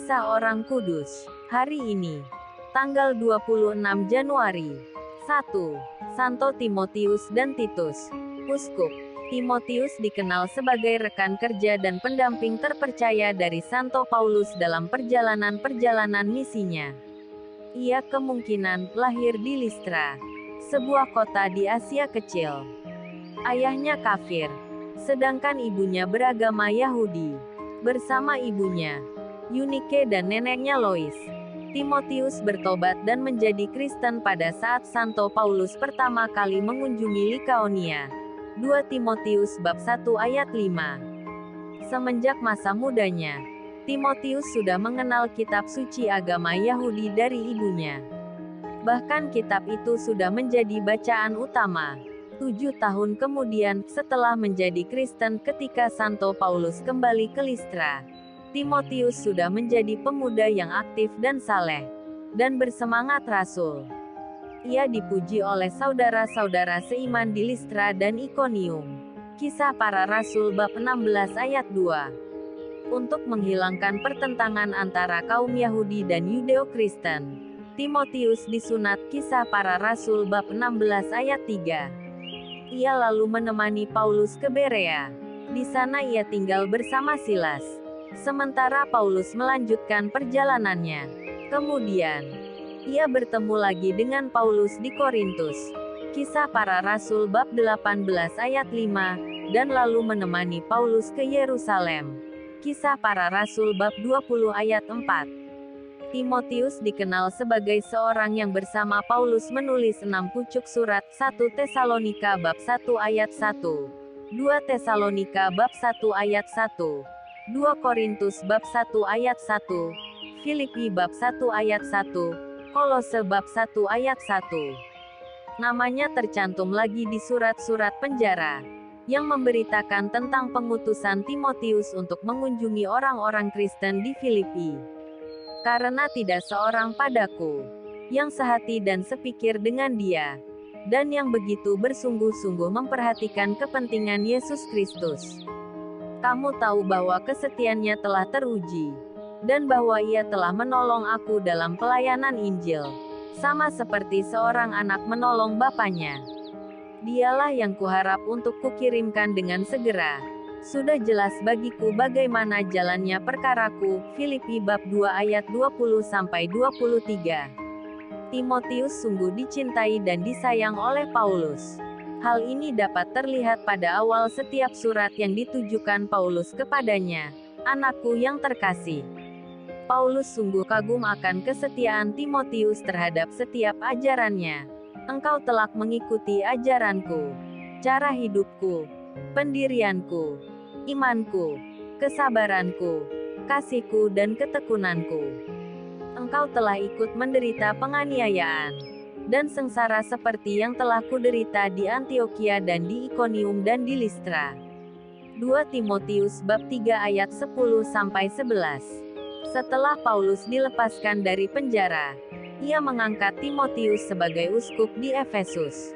Kisah Orang Kudus. Hari ini, tanggal 26 Januari. 1. Santo Timotius dan Titus. Uskup Timotius dikenal sebagai rekan kerja dan pendamping terpercaya dari Santo Paulus dalam perjalanan-perjalanan misinya. Ia kemungkinan lahir di Listra, sebuah kota di Asia Kecil. Ayahnya kafir, sedangkan ibunya beragama Yahudi. Bersama ibunya, Eunike, dan neneknya Lois, Timotius bertobat dan menjadi Kristen pada saat Santo Paulus pertama kali mengunjungi Likaonia. 2 Timotius bab 1 ayat 5. Semenjak masa mudanya, Timotius sudah mengenal kitab suci agama Yahudi dari ibunya. Bahkan kitab itu sudah menjadi bacaan utama. 7 tahun kemudian, setelah menjadi Kristen ketika Santo Paulus kembali ke Listra, Timotius sudah menjadi pemuda yang aktif dan saleh, dan bersemangat rasul. Ia dipuji oleh saudara-saudara seiman di Listra dan Ikonium. Kisah Para Rasul bab 16 ayat 2. Untuk menghilangkan pertentangan antara kaum Yahudi dan Yudeo-Kristen, Timotius disunat. Kisah Para Rasul bab 16 ayat 3. Ia lalu menemani Paulus ke Berea. Di sana ia tinggal bersama Silas, sementara Paulus melanjutkan perjalanannya. Kemudian, ia bertemu lagi dengan Paulus di Korintus. Kisah Para Rasul bab 18 ayat 5, dan lalu menemani Paulus ke Yerusalem. Kisah Para Rasul bab 20 ayat 4. Timotius dikenal sebagai seorang yang bersama Paulus menulis 6 pucuk surat. 1 Tesalonika bab 1 ayat 1, 2 Tesalonika bab 1 ayat 1, 2 Korintus bab 1 ayat 1, Filipi bab 1 ayat 1, Kolose bab 1 ayat 1. Namanya tercantum lagi di surat-surat penjara, yang memberitakan tentang pengutusan Timotius untuk mengunjungi orang-orang Kristen di Filipi. Karena tidak seorang padaku yang sehati dan sepikir dengan dia, dan yang begitu bersungguh-sungguh memperhatikan kepentingan Yesus Kristus. Kamu tahu bahwa kesetiaannya telah teruji, dan bahwa ia telah menolong aku dalam pelayanan Injil, sama seperti seorang anak menolong bapaknya. Dialah yang kuharap untuk kukirimkan dengan segera. Sudah jelas bagiku bagaimana jalannya perkaraku. Filipi bab 2 ayat 20-23. Timotius sungguh dicintai dan disayang oleh Paulus. Hal ini dapat terlihat pada awal setiap surat yang ditujukan Paulus kepadanya. Anakku yang terkasih. Paulus sungguh kagum akan kesetiaan Timotius terhadap setiap ajarannya. Engkau telah mengikuti ajaranku, cara hidupku, pendirianku, imanku, kesabaranku, kasihku, dan ketekunanku. Engkau telah ikut menderita penganiayaan dan sengsara seperti yang telah kuderita di Antiokhia dan di Ikonium dan di Listra. 2 Timotius bab 3 ayat 10-11. Setelah Paulus dilepaskan dari penjara, ia mengangkat Timotius sebagai uskup di Efesus.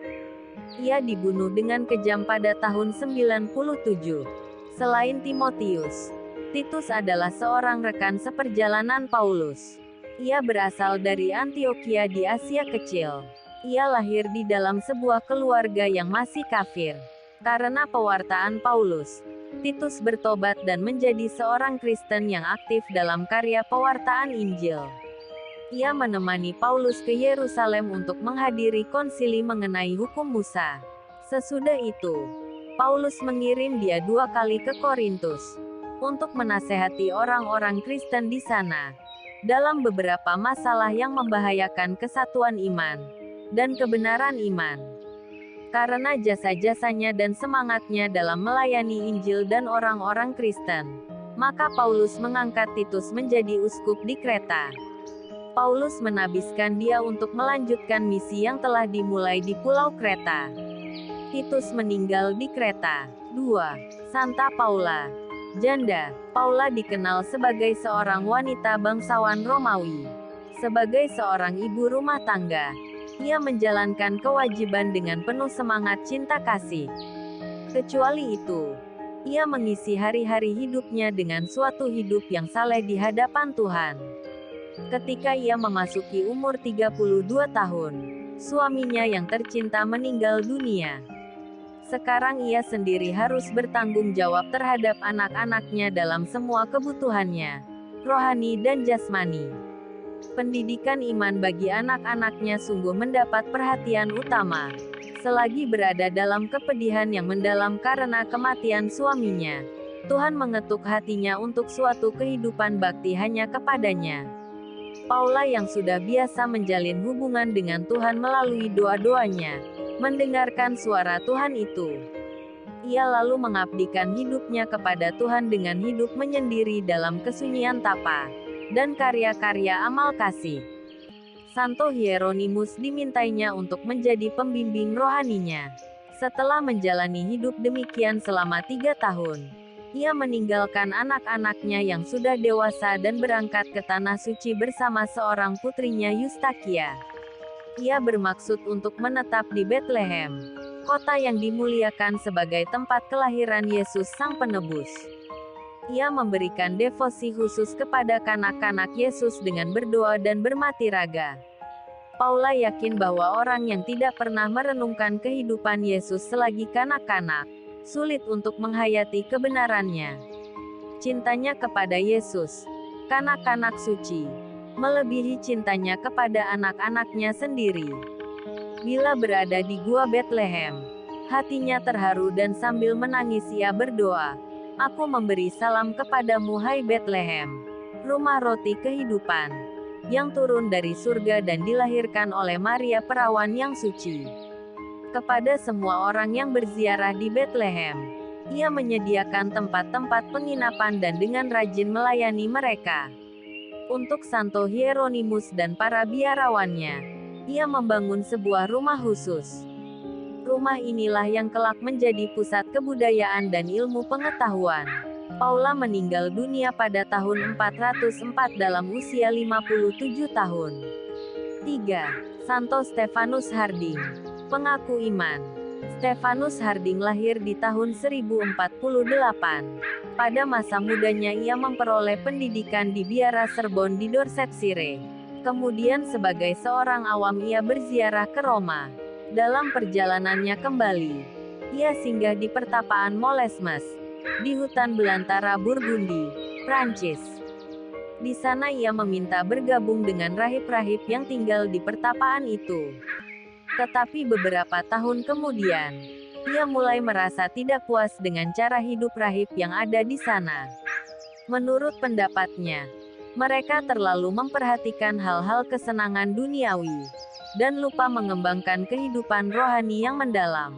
Ia dibunuh dengan kejam pada tahun 97. Selain Timotius, Titus adalah seorang rekan seperjalanan Paulus. Ia berasal dari Antiokhia di Asia Kecil. Ia lahir di dalam sebuah keluarga yang masih kafir. Karena pewartaan Paulus, Titus bertobat dan menjadi seorang Kristen yang aktif dalam karya pewartaan Injil. Ia menemani Paulus ke Yerusalem untuk menghadiri konsili mengenai hukum Musa. Sesudah itu, Paulus mengirim dia 2 kali ke Korintus untuk menasehati orang-orang Kristen di sana dalam beberapa masalah yang membahayakan kesatuan iman dan kebenaran iman. Karena jasa-jasanya dan semangatnya dalam melayani Injil dan orang-orang Kristen, maka Paulus mengangkat Titus menjadi uskup di Kreta. Paulus menabiskan dia untuk melanjutkan misi yang telah dimulai di Pulau Kreta. Titus meninggal di Kreta. 2. Santa Paula. Janda. Paula dikenal sebagai seorang wanita bangsawan Romawi. Sebagai seorang ibu rumah tangga, ia menjalankan kewajiban dengan penuh semangat cinta kasih. Kecuali itu, Ia mengisi hari-hari hidupnya dengan suatu hidup yang saleh di hadapan Tuhan. Ketika ia memasuki umur 32 tahun, suaminya yang tercinta meninggal dunia. Sekarang ia sendiri harus bertanggung jawab terhadap anak-anaknya dalam semua kebutuhannya, rohani dan jasmani. Pendidikan iman bagi anak-anaknya sungguh mendapat perhatian utama. Selagi berada dalam kepedihan yang mendalam karena kematian suaminya, Tuhan mengetuk hatinya untuk suatu kehidupan bakti hanya kepadanya. Paula yang sudah biasa menjalin hubungan dengan Tuhan melalui doa-doanya, mendengarkan suara Tuhan itu. Ia lalu mengabdikan hidupnya kepada Tuhan dengan hidup menyendiri dalam kesunyian tapa dan karya-karya amal kasih. Santo Hieronymus dimintainya untuk menjadi pembimbing rohaninya. Setelah menjalani hidup demikian selama 3 tahun, ia meninggalkan anak-anaknya yang sudah dewasa dan berangkat ke Tanah Suci bersama seorang putrinya Eustakia. Ia bermaksud untuk menetap di Bethlehem, kota yang dimuliakan sebagai tempat kelahiran Yesus Sang Penebus. Ia memberikan devosi khusus kepada kanak-kanak Yesus dengan berdoa dan bermati raga. Paula yakin bahwa orang yang tidak pernah merenungkan kehidupan Yesus selagi kanak-kanak, sulit untuk menghayati kebenarannya. Cintanya kepada Yesus, kanak-kanak suci, melebihi cintanya kepada anak-anaknya sendiri. Bila berada di Gua Bethlehem, hatinya terharu dan sambil menangis ia berdoa, "Aku memberi salam kepadamu hai Bethlehem, rumah roti kehidupan, yang turun dari surga dan dilahirkan oleh Maria perawan yang suci." Kepada semua orang yang berziarah di Bethlehem, ia menyediakan tempat-tempat penginapan dan dengan rajin melayani mereka. Untuk Santo Hieronymus dan para biarawannya, ia membangun sebuah rumah khusus. Rumah inilah yang kelak menjadi pusat kebudayaan dan ilmu pengetahuan. Paula meninggal dunia pada tahun 404 dalam usia 57 tahun. 3. Santo Stefanus Harding, pengaku iman. Stefanus Harding lahir di tahun 1048. Pada masa mudanya ia memperoleh pendidikan di biara Sorbonne di Dorsetshire. Kemudian sebagai seorang awam ia berziarah ke Roma. Dalam perjalanannya kembali, ia singgah di pertapaan Molesmes, di hutan belantara Burgundi, Prancis. Di sana ia meminta bergabung dengan rahib-rahib yang tinggal di pertapaan itu. Tetapi beberapa tahun kemudian, ia mulai merasa tidak puas dengan cara hidup rahib yang ada di sana. Menurut pendapatnya, mereka terlalu memperhatikan hal-hal kesenangan duniawi, dan lupa mengembangkan kehidupan rohani yang mendalam.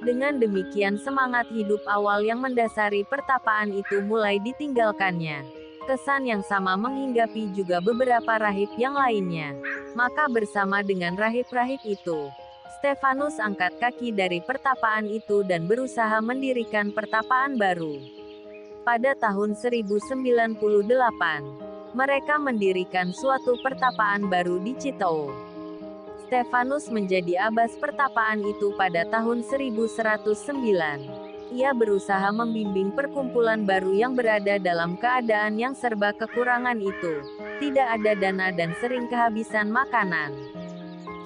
Dengan demikian semangat hidup awal yang mendasari pertapaan itu mulai ditinggalkannya. Kesan yang sama menghinggapi juga beberapa rahib yang lainnya. Maka bersama dengan rahib-rahib itu, Stefanus angkat kaki dari pertapaan itu dan berusaha mendirikan pertapaan baru. Pada tahun 1098, mereka mendirikan suatu pertapaan baru di Citeaux. Stefanus menjadi abbas pertapaan itu pada tahun 1109. Ia berusaha membimbing perkumpulan baru yang berada dalam keadaan yang serba kekurangan itu. Tidak ada dana dan sering kehabisan makanan.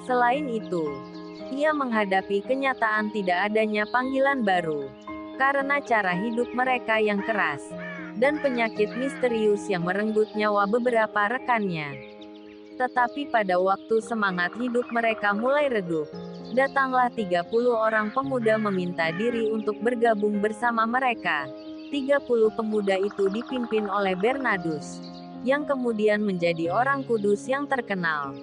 Selain itu, ia menghadapi kenyataan tidak adanya panggilan baru, karena cara hidup mereka yang keras, dan penyakit misterius yang merenggut nyawa beberapa rekannya. Tetapi pada waktu semangat hidup mereka mulai redup, datanglah 30 orang pemuda meminta diri untuk bergabung bersama mereka. 30 pemuda itu dipimpin oleh Bernardus, yang kemudian menjadi orang kudus yang terkenal.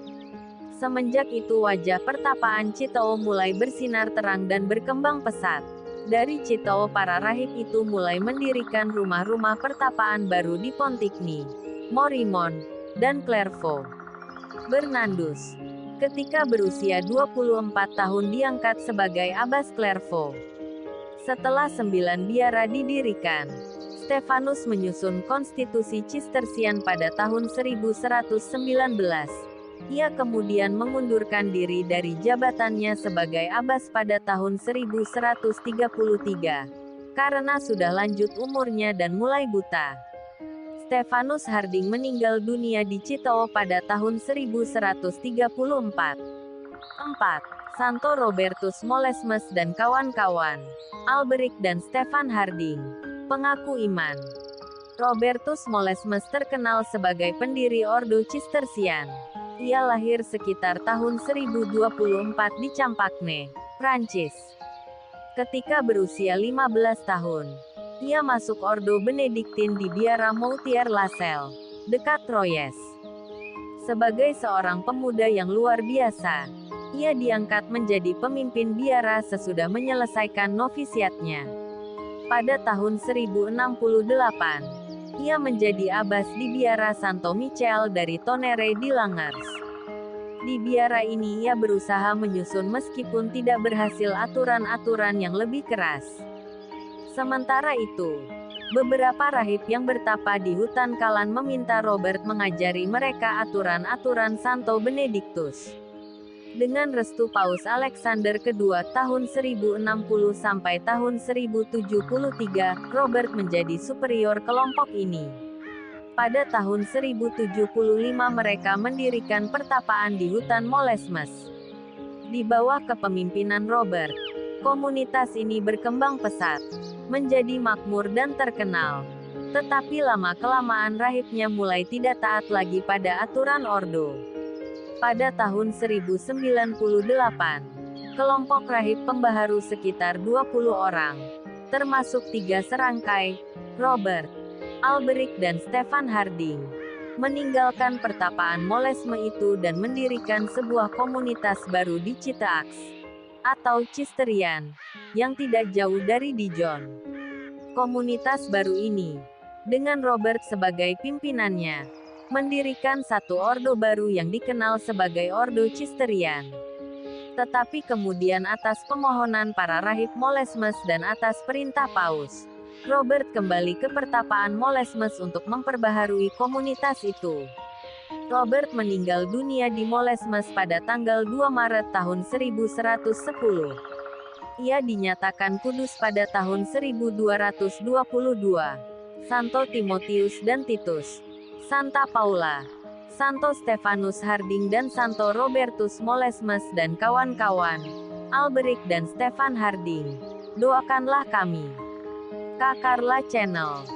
Semenjak itu wajah pertapaan Citeaux mulai bersinar terang dan berkembang pesat. Dari Citeaux para rahib itu mulai mendirikan rumah-rumah pertapaan baru di Pontigny, Morimont, dan Clairvaux. Bernardus, ketika berusia 24 tahun diangkat sebagai abbas Clairvaux. Setelah 9 biara didirikan, Stefanus menyusun konstitusi Cistercian pada tahun 1119. Ia kemudian mengundurkan diri dari jabatannya sebagai abbas pada tahun 1133, karena sudah lanjut umurnya dan mulai buta. Stephanus Harding meninggal dunia di Chicago pada tahun 1134. 4. Santo Robertus Molesmes dan kawan-kawan. Alberic dan Stephan Harding. Pengaku iman. Robertus Molesmes terkenal sebagai pendiri Ordo Cistercian. Ia lahir sekitar tahun 1024 di Champagne, Prancis. Ketika berusia 15 tahun, ia masuk Ordo Benediktin di Biara Moutier-la-Selle, dekat Troyes. Sebagai seorang pemuda yang luar biasa, ia diangkat menjadi pemimpin biara sesudah menyelesaikan novisiatnya. Pada tahun 1068, ia menjadi abbas di biara Santo Michel dari Tonnerre di Langres. Di biara ini ia berusaha menyusun meskipun tidak berhasil aturan-aturan yang lebih keras. Sementara itu, beberapa rahib yang bertapa di hutan Kalan meminta Robert mengajari mereka aturan-aturan Santo Benediktus. Dengan restu Paus Alexander II tahun 1060 sampai tahun 1073, Robert menjadi superior kelompok ini. Pada tahun 1075 mereka mendirikan pertapaan di hutan Molesmes. Di bawah kepemimpinan Robert, komunitas ini berkembang pesat, menjadi makmur dan terkenal. Tetapi lama-kelamaan rahibnya mulai tidak taat lagi pada aturan ordo. Pada tahun 1098, kelompok rahib pembaharu sekitar 20 orang, termasuk 3 serangkai, Robert, Alberic dan Stephan Harding, meninggalkan pertapaan Molesme itu dan mendirikan sebuah komunitas baru di Citeaux, atau Cisterian, yang tidak jauh dari Dijon. Komunitas baru ini, dengan Robert sebagai pimpinannya, mendirikan satu ordo baru yang dikenal sebagai Ordo Cisterian. Tetapi kemudian atas pemohonan para rahib Molesmes dan atas perintah Paus, Robert kembali ke pertapaan Molesmes untuk memperbaharui komunitas itu. Robert meninggal dunia di Molesmes pada tanggal 2 Maret tahun 1110. Ia dinyatakan kudus pada tahun 1222. Santo Timotius dan Titus, Santa Paula, Santo Stephanus Harding dan Santo Robertus Molesmes dan kawan-kawan, Alberic dan Stephan Harding. Doakanlah kami. Kakarla Channel.